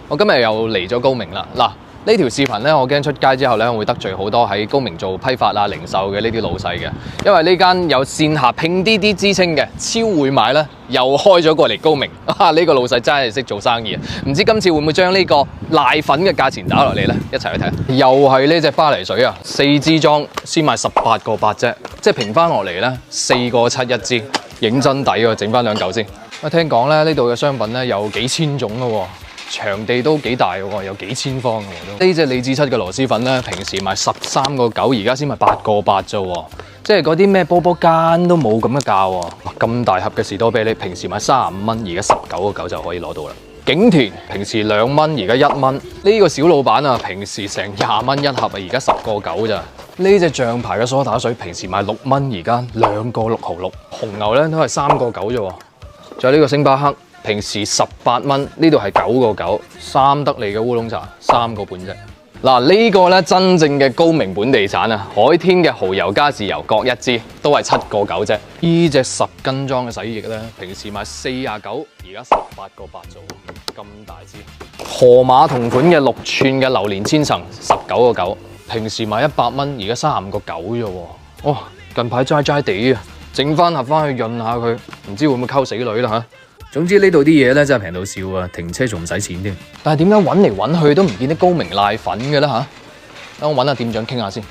我今日又嚟咗高明啦。嗱，呢條視頻咧，我驚出街之後咧會得罪好多喺高明做批發啊、零售嘅呢啲老細嘅，因為呢間有線下拼啲啲之稱嘅超會買咧，又開咗過嚟高明。呢個老細真係識做生意啊！唔知今次會唔會將呢個瀨粉嘅價錢打落嚟咧？一齊去睇下。又係呢隻巴黎水啊，4支裝先賣18個8啫，即係平翻落嚟咧4個7一支，認真抵喎！整翻2嚿先。聽講咧呢度嘅商品咧有幾千種嘅喎。場地都幾大喎，有幾千方嘅都。呢隻李子柒嘅螺絲粉咧，平時賣13個9，而家先賣8個8啫喎。即係嗰啲咩波波間都冇咁嘅價喎。咁大盒嘅士多啤梨，平時賣35蚊，而家19個9就可以攞到啦。景田平時2蚊，而家1蚊。呢個小老闆啊，平時成20蚊一盒啊，而家10個9咋。呢隻象牌嘅梳打水，平時賣6蚊，而家2個6毫6。紅牛咧都係3個9啫喎。仲有呢個星巴克。平時18蚊，呢度係9個9，三得利嘅烏龍茶3個半啫。嗱，呢個咧真正嘅高明本地產啊，海天嘅蠔油加豉油各1支，都係7個9啫。呢隻10斤裝嘅洗衣液咧，平時賣49，而家18個8啫喎，咁大支。河馬同款嘅6寸嘅榴蓮千層19個9，平時賣100蚊，而家35個9啫喎。哇，近排齋齋地啊，整翻盒翻去潤下佢，唔知會唔會溝死女啦嚇。總之呢度啲嘢咧真係平到笑啊！停車仲唔使錢添。但係點解揾嚟揾去都唔見啲高明瀨粉嘅咧嚇？等我揾下店長傾下先。